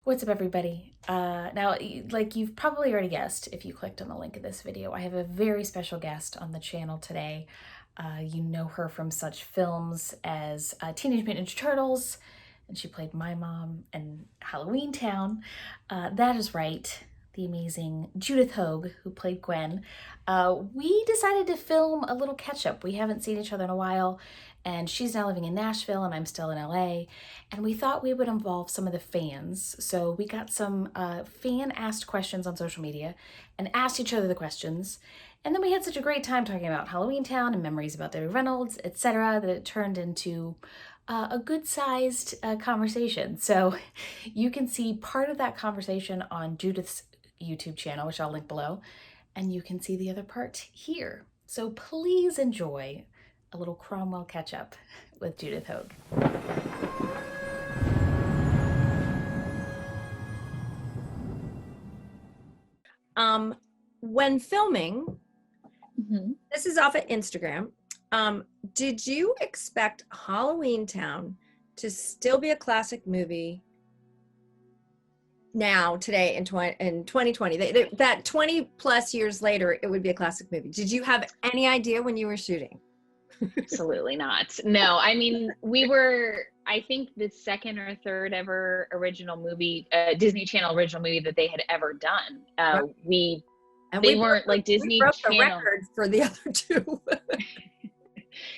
What's up, everybody? Now, like you've probably already guessed if you clicked on the link of this video, I have a very special guest on the channel today. You know her from such films as Teenage Mutant Ninja Turtles, and she played my mom in Halloweentown. That is right, the amazing Judith Hoag, who played Gwen. We decided to film a little catch-up. We haven't seen each other in a while, and she's now living in Nashville and I'm still in LA. And we thought we would involve some of the fans. So we got some fan asked questions on social media and asked each other the questions. And then we had such a great time talking about Halloweentown and memories about Debbie Reynolds, etc., that it turned into a good-sized conversation. So you can see part of that conversation on Judith's YouTube channel, which I'll link below, and you can see the other part here. So please enjoy a little Cromwell catch-up with Judith Hoag. When filming, this is off of Instagram, did you expect Halloweentown to still be a classic movie now, today, in 2020? That 20 plus years later, it would be a classic movie. Did you have any idea when you were shooting? Absolutely not. No, I mean, we were, I think, the second or third ever original movie, Disney Channel original movie that they had ever done. Right. They weren't like Disney we broke Channel. the record for the other two.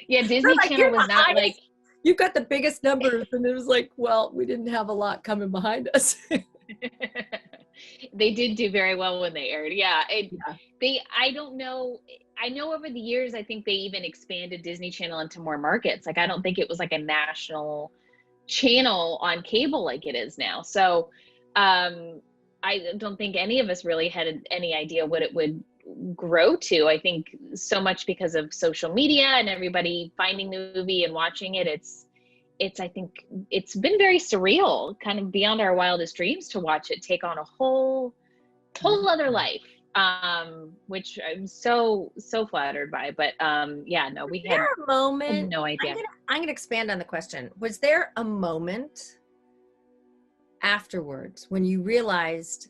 Yeah, Disney Channel was not like. You've got the biggest numbers, and it was like, well, we didn't have a lot coming behind us. They did do very well when they aired. Yeah. I don't know. I know over the years, I think they even expanded Disney Channel into more markets. Like, I don't think it was like a national channel on cable like it is now. So I don't think any of us really had any idea what it would grow to. I think so much because of social media and everybody finding the movie and watching it. I think it's been very surreal, kind of beyond our wildest dreams, to watch it take on a whole other life, which I'm so flattered by. But yeah, no, we had a moment. Had no idea. I'm gonna expand on the question. Was there a moment afterwards when you realized,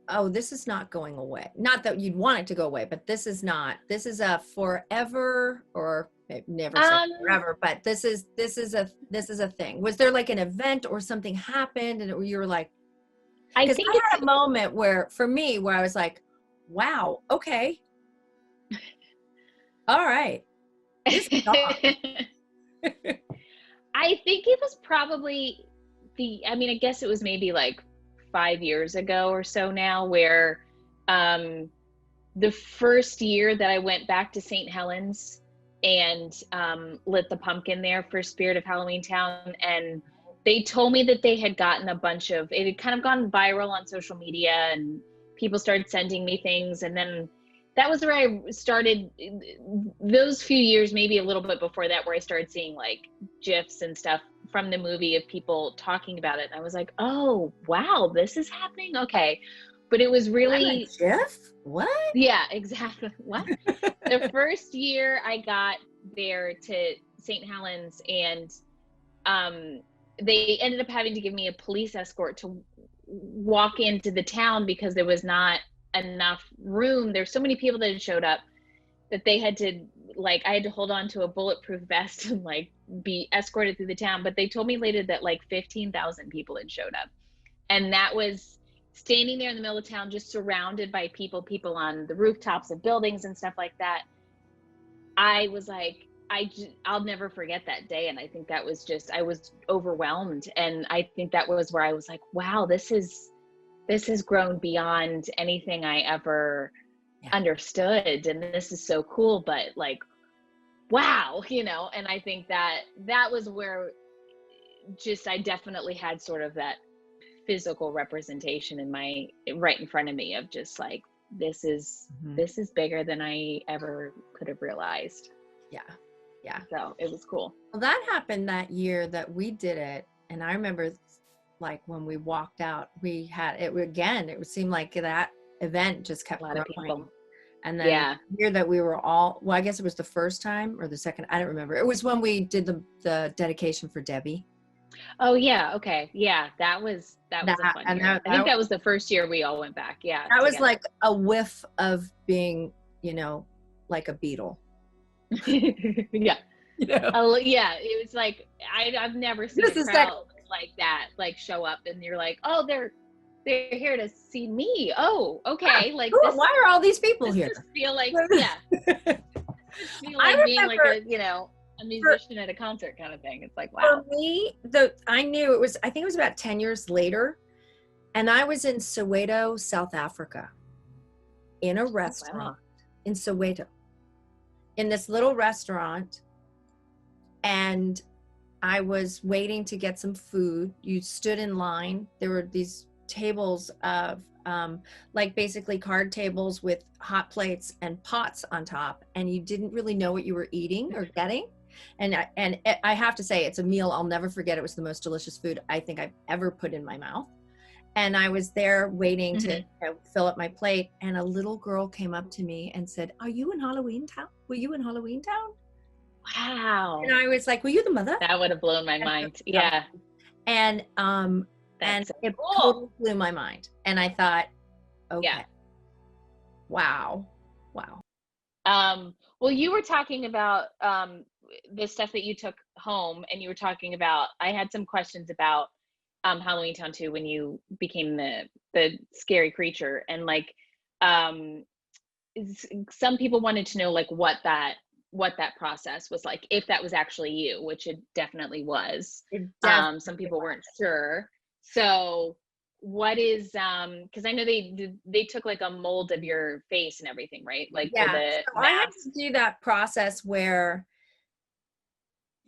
oh, this is not going away? Not that you'd want it to go away, but this is a forever, or never say forever, but this is a thing. Was there like an event or something happened and you were like, I think I had a moment where, for me, where I was like, wow, okay, all right, this is awesome. I think it was probably I guess it was maybe like 5 years ago or so now, where the first year that I went back to St. Helens and lit the pumpkin there for Spirit of Halloweentown, and they told me that they had gotten it had kind of gone viral on social media and people started sending me things. And then that was where I started, those few years, maybe a little bit before that, where I started seeing like GIFs and stuff from the movie of people talking about it. And I was like, oh, wow, this is happening. Okay. But it was really GIF? What? Yeah, exactly. What? The first year I got there to St. Helens, and they ended up having to give me a police escort to walk into the town because there was not enough room. There's so many people that had showed up that they had to, like, I had to hold on to a bulletproof vest and like be escorted through the town. But they told me later that like 15,000 people had showed up, and that was standing there in the middle of town, just surrounded by people on the rooftops of buildings and stuff like that. I was like, I'll never forget that day. And I think that was just, I was overwhelmed. And I think that was where I was like, wow, this has grown beyond anything I ever understood. And this is so cool, but like, wow, and I think that was where just, I definitely had sort of that physical representation right in front of me of just like, this is bigger than I ever could have realized. Yeah. So it was cool. Well, that happened that year that we did it. And I remember like when we walked out, we had it again, it would seem like that event just kept growing. People. And then the year that we were all, well, I guess it was the first time or the second, I don't remember. It was when we did the dedication for Debbie. Oh yeah, okay. Yeah, that was a fun and year. I think that was the first year we all went back. Yeah. that was together. like a whiff of being, like a beetle. Yeah. Yeah, it was like I've never seen a crowd like that, like show up and you're like, oh, they're here to see me. Oh, okay. Yeah. Like Why are all these people here? Feel like feel like being like a musician at a concert kind of thing. It's like, wow. For me, I think it was about 10 years later, and I was in Soweto, South Africa, in a restaurant in Soweto, in this little restaurant, and I was waiting to get some food. You stood in line. There were these tables of like basically card tables with hot plates and pots on top, and you didn't really know what you were eating or getting. And I have to say, it's a meal I'll never forget. It was the most delicious food I think I've ever put in my mouth. And I was there waiting to fill up my plate, and a little girl came up to me and said, "Are you in Halloweentown? Were you in Halloweentown?" Wow. And I was like, "Were you the mother?" That would have blown my mind. Yeah. And it totally blew my mind. And I thought, okay, yeah. Wow. Well, you were talking about the stuff that you took home, and you were talking about, I had some questions about Halloweentown too, when you became the scary creature, and like some people wanted to know like what that process was like, if that was actually you, which it definitely was. Some people weren't sure. So what is because I know they took like a mold of your face and everything, right? Like yeah, for the so I had to do that process where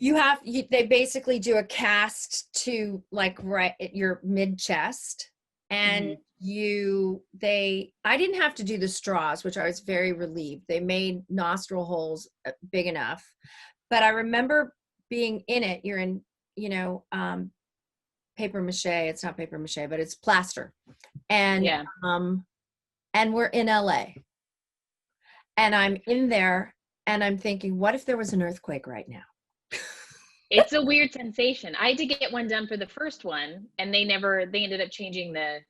they basically do a cast to like right at your mid chest, and I didn't have to do the straws, which I was very relieved. They made nostril holes big enough, but I remember being in it. You're in, paper mache. It's not paper mache, but it's plaster. And, and we're in LA, and I'm in there and I'm thinking, what if there was an earthquake right now? It's a weird sensation. I had to get one done for the first one, and they ended up changing the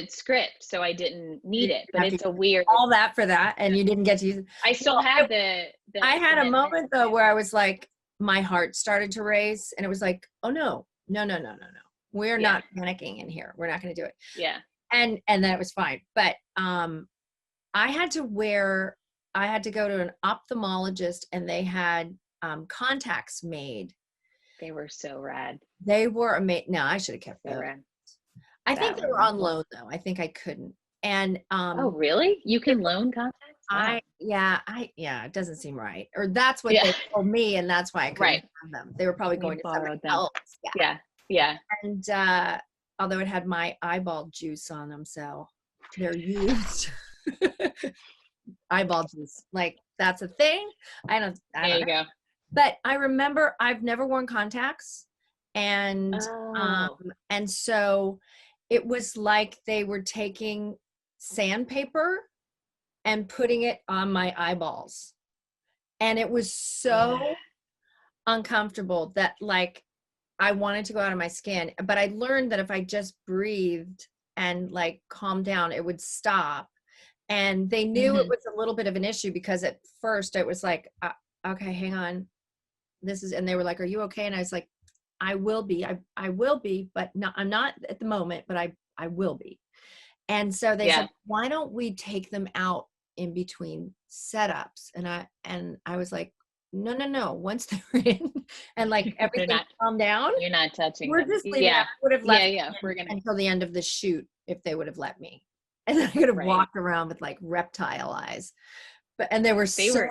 script, so I didn't need it, but it's a weird, all that for that. And you didn't get to use it. I still have I had a moment though where I was like, my heart started to race, and it was like, oh no. We're not panicking in here. We're not going to do it. Yeah. And then it was fine. But I had to go to an ophthalmologist, and they had contacts made. They were so rad. They were amazing. No, I should have kept them. I think they were on loan though. I think I couldn't. And oh really? You can loan contacts? Wow. It doesn't seem right. Or that's what they told me, and that's why I couldn't have them. They were probably going to somebody else. Yeah. And although it had my eyeball juice on them, so they're used. Eyeball juice, like that's a thing. I don't know. Go. But I remember I've never worn contacts, and so it was like they were taking sandpaper and putting it on my eyeballs, and it was so uncomfortable that like I wanted to go out of my skin. But I learned that if I just breathed and like calmed down, it would stop. And they knew it was a little bit of an issue, because at first it was like, okay, hang on. And they were like, are you okay? And I was like, I will be, I will be, but no, I'm not at the moment, but I will be. And so they said, why don't we take them out in between setups? And I was like, no. Once they're in and like everything calmed down, you're not touching we're them. Just leaving. I would have left we're gonna until the end of the shoot if they would have let me. And then I could have walked around with like reptile eyes. And they were so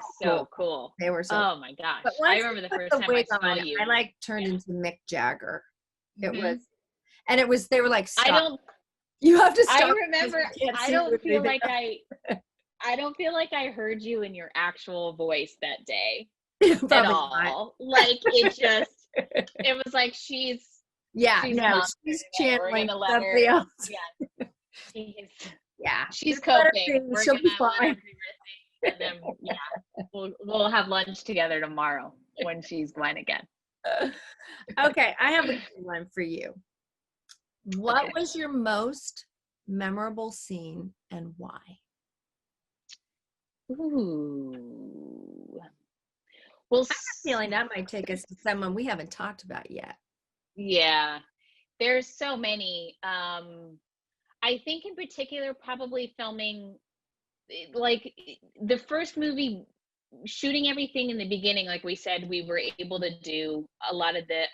cool. They were so oh my gosh. But I remember the first time I saw you. I like turned into Mick Jagger. It was, they were like, stop. You have to stop. I remember, I don't feel like I heard you in your actual voice that day at all. Not. Like it was like she's channeling somebody else. She's coping. She'll be fine. And then we'll have lunch together tomorrow when she's Gwen again. Okay, I have a good one for you. What was your most memorable scene and why? Ooh. Well, I have a feeling that might take us to someone we haven't talked about yet. yeah, there's so many. I think in particular, probably filming like the first movie, shooting everything in the beginning. Like we said, we were able to do a lot of the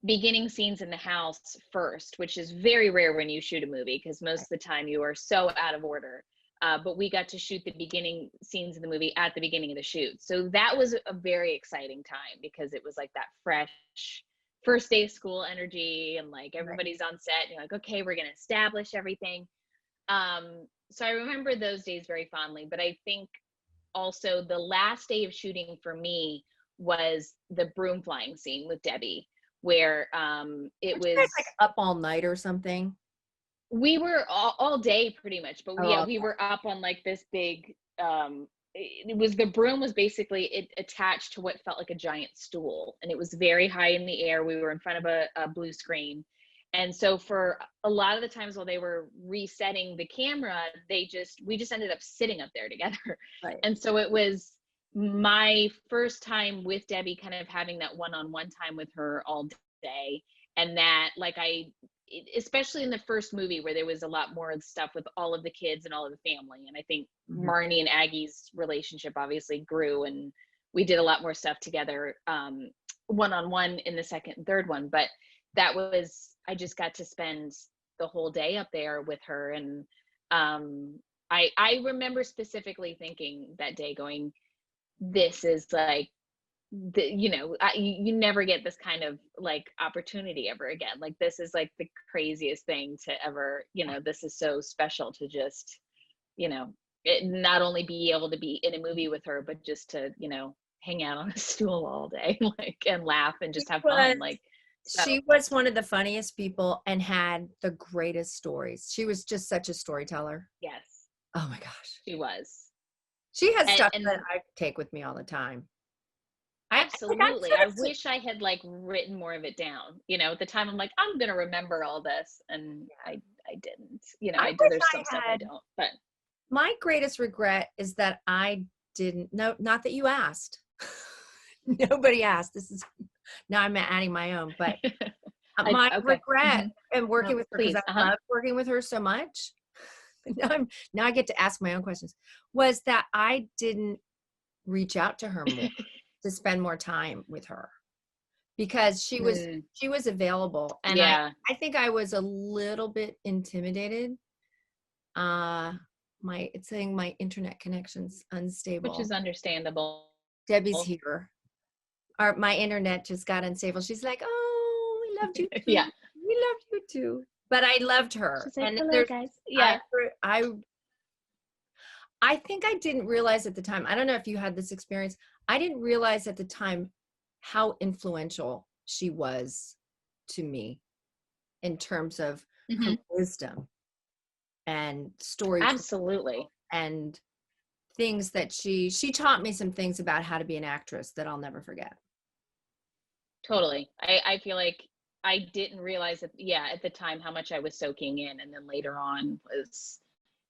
beginning scenes in the house first, which is very rare when you shoot a movie because most of the time you are so out of order. But we got to shoot the beginning scenes of the movie at the beginning of the shoot. So that was a very exciting time because it was like that fresh first day of school energy and like everybody's on set and you're like, okay, we're going to establish everything. So I remember those days very fondly, but I think also the last day of shooting for me was the broom flying scene with Debbie, where it was like up all night or something. We were all day pretty much, but okay. we were up on like this big it was, the broom was basically it attached to what felt like a giant stool, and it was very high in the air. We were in front of a blue screen, and so for a lot of the times while they were resetting the camera, we just ended up sitting up there together. Right. And so it was my first time with Debbie, kind of having that one-on-one time with her all day, and that like especially in the first movie where there was a lot more stuff with all of the kids and all of the family. And I think Marnie and Aggie's relationship obviously grew, and we did a lot more stuff together one-on-one in the second and third one. But that was, I just got to spend the whole day up there with her. And I remember specifically thinking that day going, this is like, you never get this kind of like opportunity ever again. Like this is like the craziest thing to ever, this is so special to just, not only be able to be in a movie with her, but just to, hang out on a stool all day, like, and laugh and just have fun. Like, so. She was one of the funniest people and had the greatest stories. She was just such a storyteller. Yes. Oh my gosh. She was. She has stuff that I take with me all the time. Absolutely. I wish I had like written more of it down. At the time I'm like, I'm gonna remember all this, and I didn't. There's some stuff I don't. But my greatest regret is that I didn't. No, not that you asked. Nobody asked. Now I'm adding my own, but my regret and working with her, because I love working with her so much. Now I get to ask my own questions. Was that I didn't reach out to her more. To spend more time with her, because she was available, and I think I was a little bit intimidated. It's saying my internet connection's unstable, which is understandable. Debbie's here. My internet just got unstable. She's like, "Oh, we loved you too. Yeah, we loved you too." But I loved her. She's like, hello, guys. Yeah, I think I didn't realize at the time. I don't know if you had this experience. I didn't realize at the time how influential she was to me in terms of her wisdom and story. Absolutely. And things that she taught me some things about how to be an actress that I'll never forget. Totally. I feel like I didn't realize that, at the time how much I was soaking in. And then later on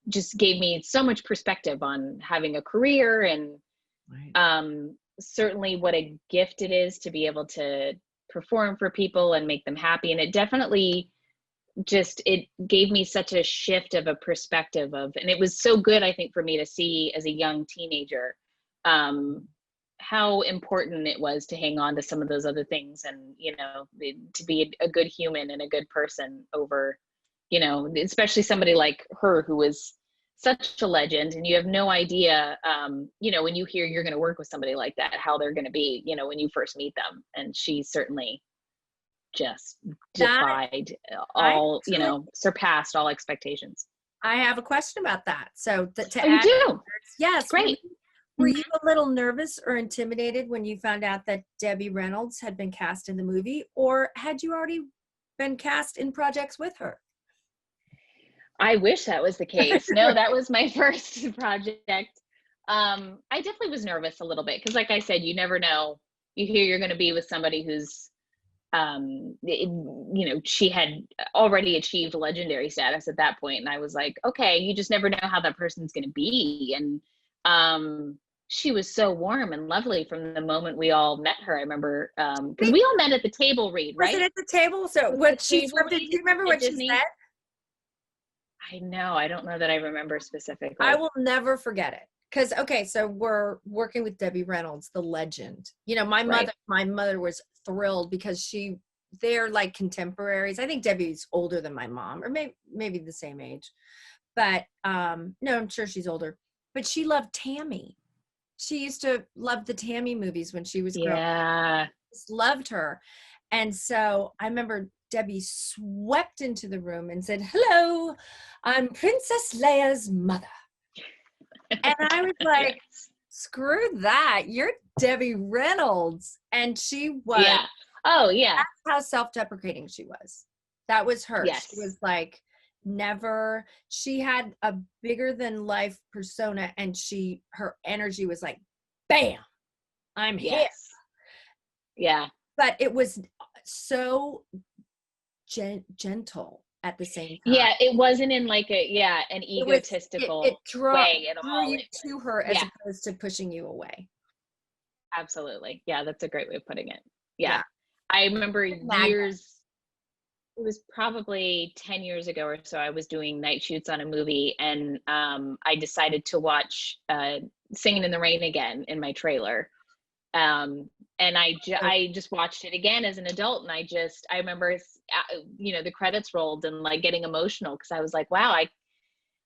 just gave me so much perspective on having a career, and certainly what a gift it is to be able to perform for people and make them happy. And it definitely it gave me such a shift of a perspective and it was so good, I think, for me to see as a young teenager, how important it was to hang on to some of those other things, and, to be a good human and a good person over, especially somebody like her who was such a legend, and you have no idea, when you hear you're going to work with somebody like that, how they're going to be, when you first meet them. And she certainly just defied surpassed all expectations. I have a question about that. So you do? Yes. Great. Were you a little nervous or intimidated when you found out that Debbie Reynolds had been cast in the movie, or had you already been cast in projects with her? I wish that was the case. No, that was my first project. I definitely was nervous a little bit because, like I said, you never know, You hear you're going to be with somebody who's, she had already achieved legendary status at that point. And I was like, okay, you just never know how that person's going to be. And she was so warm and lovely from the moment we all met her. I remember, because we all met at the table read, right? Was it at the table? So what she, do you remember what she said? I know. I don't know that I remember specifically. I will never forget it. Because, okay, so we're working with Debbie Reynolds, the legend. My mother was thrilled because they're like contemporaries. I think Debbie's older than my mom, or maybe the same age. But no, I'm sure she's older. But she loved Tammy. She used to love the Tammy movies when she was growing up. Yeah. Just loved her. And so I remember Debbie swept into the room and said, "Hello, I'm Princess Leia's mother." And I was like, yes. Screw that. You're Debbie Reynolds. And she was. Yeah. Oh, yeah. That's how self-deprecating she was. That was her. Yes. She was like, she had a bigger than life persona, and her energy was like, bam, I'm here. Yeah. But it was so gentle at the same time. Yeah, it wasn't in like an egotistical way at all. You to her as opposed to pushing you away. Absolutely. Yeah, that's a great way of putting it. Yeah. I remember years, it was probably 10 years ago or so, I was doing night shoots on a movie, and I decided to watch Singing in the Rain again in my trailer. And I just watched it again as an adult, and I remember, the credits rolled and like getting emotional, because I was like, wow,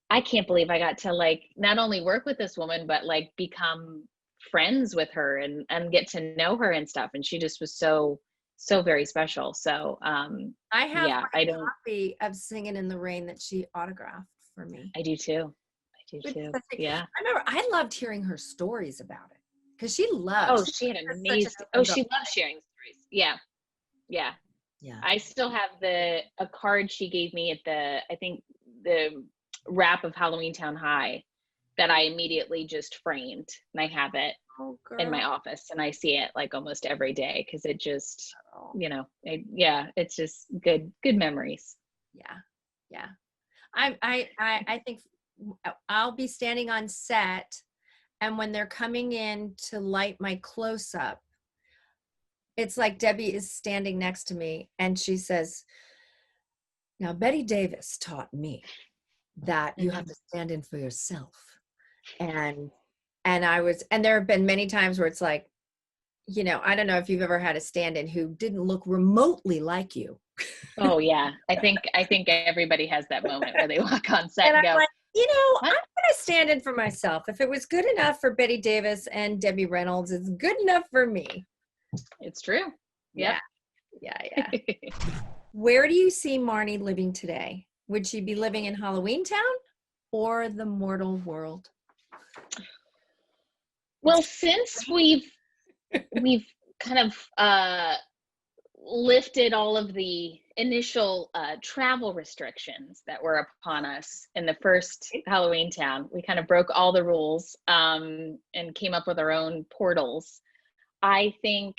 I can't believe I got to like not only work with this woman, but like become friends with her and get to know her and stuff. And she just was so very special. So I have a copy of Singing in the Rain that she autographed for me. I do too. Yeah. I remember I loved hearing her stories about it, because she loved. Oh, she had amazing. She loved sharing stories. Yeah. I still have a card she gave me at the wrap of Halloweentown High that I immediately just framed, and I have it in my office, and I see it like almost every day, because it just, it's just good memories. Yeah. I think I'll be standing on set, and when they're coming in to light my close-up, it's like Debbie is standing next to me, and she says, "Now, Betty Davis taught me that you have to stand in for yourself." And there have been many times where it's like, I don't know if you've ever had a stand-in who didn't look remotely like you. Oh yeah. I think everybody has that moment where they walk on set and go, I'm like, I'm going to stand in for myself. If it was good enough for Betty Davis and Debbie Reynolds, it's good enough for me. It's true. Yeah. Where do you see Marnie living today? Would she be living in Halloweentown or the mortal world? Well, since we've kind of lifted all of the initial travel restrictions that were upon us in the first Halloweentown, we kind of broke all the rules and came up with our own portals. I think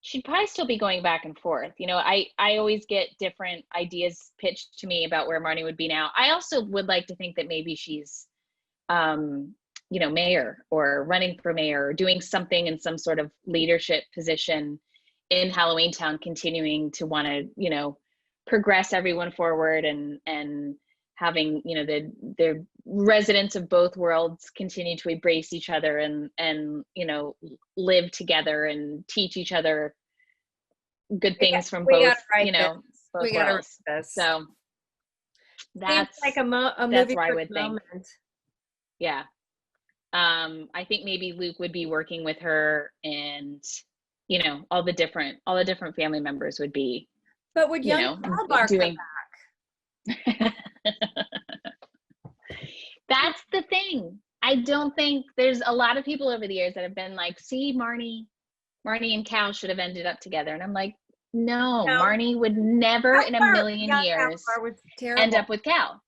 she'd probably still be going back and forth. I always get different ideas pitched to me about where Marnie would be now. I also would like to think that maybe she's, mayor, or running for mayor, or doing something in some sort of leadership position in Halloweentown, continuing to want to, progress everyone forward and having, the residents of both worlds continue to embrace each other and live together and teach each other good things from both, both worlds. So that's like a movie where I would moment. Think. Yeah. I think maybe Luke would be working with her, and all the different family members would be. But would young Cal doing back? That's the thing. I don't think there's a lot of people over the years that have been like, see, Marnie and Cal should have ended up together, and I'm like, no. Marnie would never in a million years end up with Cal.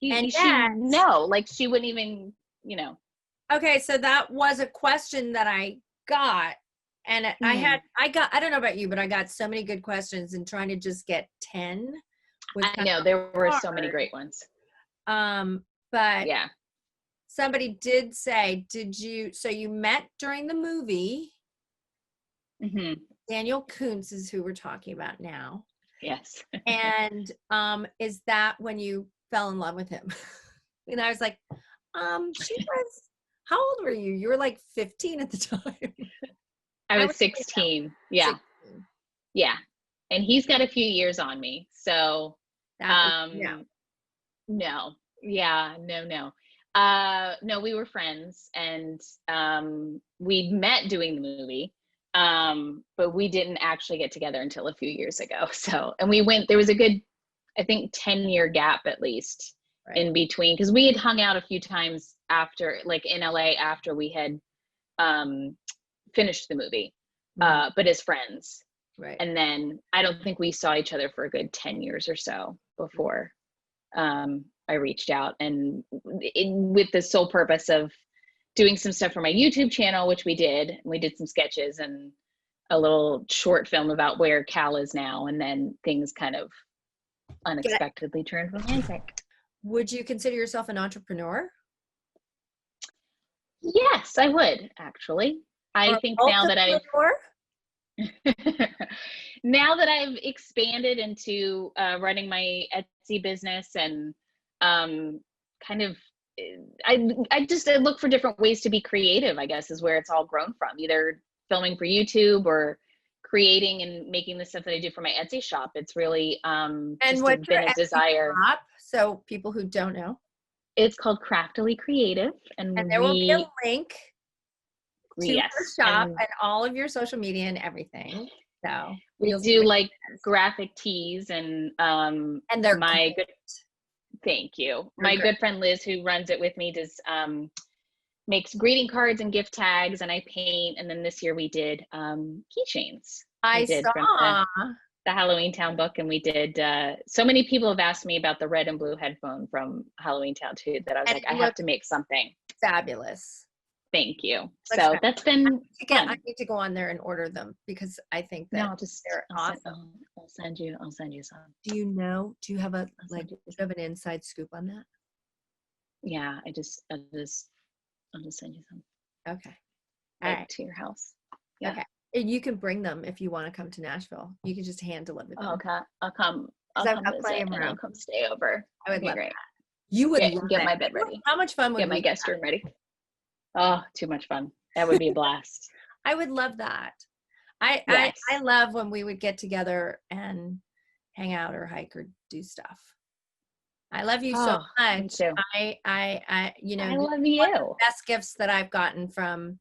She wouldn't even, Okay, so that was a question that I got, And I don't know about you, but I got so many good questions, and trying to just get 10 was I know there were so many great ones. But yeah, somebody did say, so you met during the movie. mm-hmm. Daniel Koontz is who we're talking about now. Yes. And is that when you fell in love with him? And I was like, how old were you? You were like 15 at the time. I was 16. Yeah. 16. Yeah. And he's got a few years on me. So, no. Yeah, no. No, we were friends, and we met doing the movie. But we didn't actually get together until a few years ago. So, and there was a good, I think 10-year gap at least in between, because we had hung out a few times after, like in LA after we had finished the movie, but as friends. Right. And then I don't think we saw each other for a good 10 years or so before I reached out, and with the sole purpose of doing some stuff for my YouTube channel, which we did. We did some sketches and a little short film about where Cal is now. And then things kind of unexpectedly turned romantic. Would you consider yourself an entrepreneur? Yes, I would, actually. I think now that I've expanded into running my Etsy business, and kind of, I look for different ways to be creative, I guess, is where it's all grown from, either filming for YouTube or creating and making the stuff that I do for my Etsy shop. It's really and just what's been a desire. Shop? So people who don't know, it's called Craftily Creative, and there will be a link to your shop and all of your social media and everything. So we do like graphic tees, and they're my good. Thank you. My good friend Liz, who runs it with me, does makes greeting cards and gift tags, and I paint. And then this year we did keychains. I saw from the Halloweentown book, and we did. So many people have asked me about the red and blue headphone from Halloweentown too, that I was like, I have to make something fabulous. Thank you. So that's been I need to go on there and order them, because I think that they're awesome. I'll send you some. Do you have an inside scoop on that? Yeah, I'll just send you some. Okay. Right to your house. Yeah. Okay. And you can bring them if you want to come to Nashville. You can just hand deliver them. Okay. I'll come visit, and I'll come stay over. I would love great. That. You would get my bed ready. How much fun would get my guest room ready? Oh, too much fun. That would be a blast. I would love that. I love when we would get together and hang out or hike or do stuff. I love you so much. Me too. I love you. One of the best gifts that I've gotten from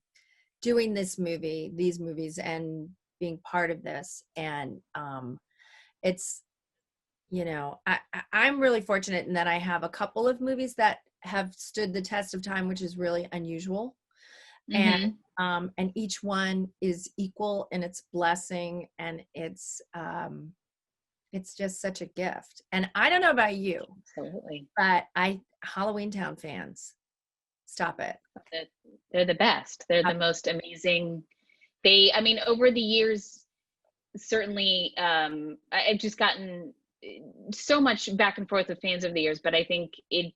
doing these movies and being part of this. And it's, I'm really fortunate in that I have a couple of movies that have stood the test of time, which is really unusual. Mm-hmm. And each one is equal in its blessing, and it's just such a gift. And I don't know about you, absolutely, but Halloweentown fans, stop it. They're the best. They're the most amazing. Over the years, certainly, I've just gotten so much back and forth with fans over the years, but I think it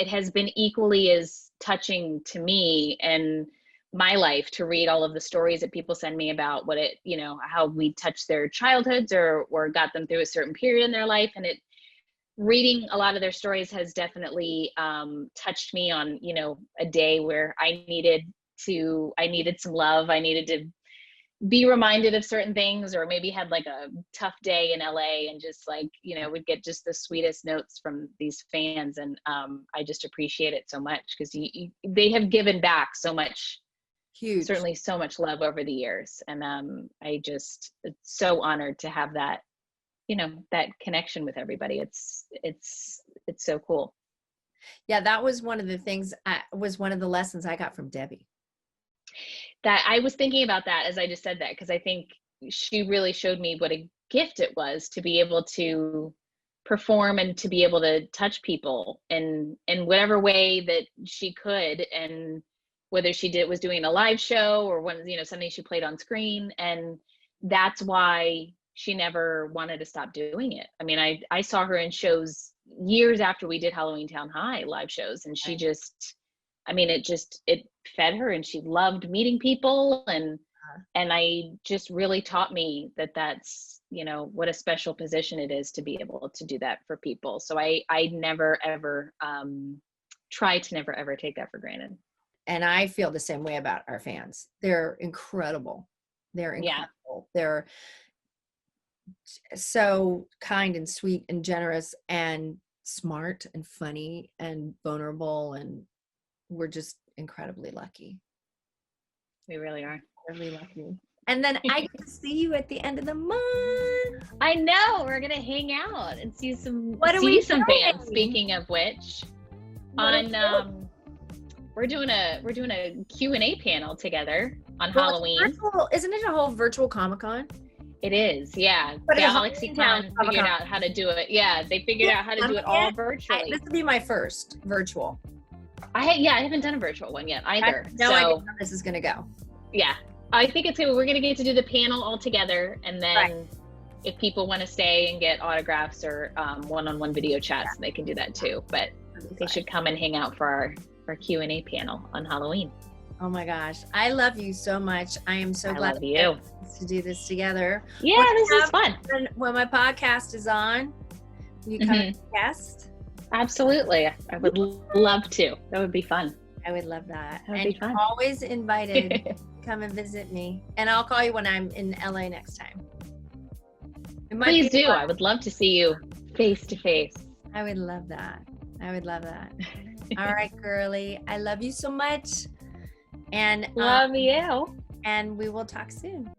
has been equally as touching to me and my life to read all of the stories that people send me about how we touched their childhoods or got them through a certain period in their life. And reading a lot of their stories has definitely touched me on, a day where I needed some love. I needed to be reminded of certain things, or maybe had like a tough day in LA, and just would get just the sweetest notes from these fans. And I just appreciate it so much, because they have given back so much, certainly so much love over the years. And it's so honored to have that, that connection with everybody. It's so cool. Yeah, that was one of the things, was one of the lessons I got from Debbie. That I was thinking about that as I just said that, because I think she really showed me what a gift it was to be able to perform and to be able to touch people in whatever way that she could, and whether she was doing a live show or something she played on screen. And that's why she never wanted to stop doing it. I mean, I saw her in shows years after we did Halloweentown High live shows, and she just, I mean, it fed her, and she loved meeting people, and I just really taught me that's, what a special position it is to be able to do that for people. So I never ever try to never ever take that for granted. And I feel the same way about our fans. They're incredible. They're incredible. They're so kind and sweet and generous and smart and funny and vulnerable, and we're just incredibly lucky. We really are. Really lucky. And then I get to see you at the end of the month. I know. We're gonna hang out and see some fans. Speaking of which, we're doing a Q&A panel together on Halloween. Isn't it a whole virtual Comic-Con? It is, yeah. But Galaxytown figured out how to do it. Yeah, they figured out how to do it all virtually. This will be my first virtual. I haven't done a virtual one yet either. I have no idea how this is gonna go. Yeah, I think we're gonna get to do the panel all together, and then if people want to stay and get autographs or one-on-one video chats, they can do that too. But they should come and hang out for our Q&A panel on Halloween. Oh my gosh, I love you so much. I am so glad to do this together. Yeah, this is fun. When my podcast is on, you come as a guest? Absolutely. I would love to. That would be fun. I would love that. That would be fun. Always invited. Come and visit me. And I'll call you when I'm in LA next time. Please do. I would love to see you face to face. I would love that. All right, girly. I love you so much. And love you. And we will talk soon.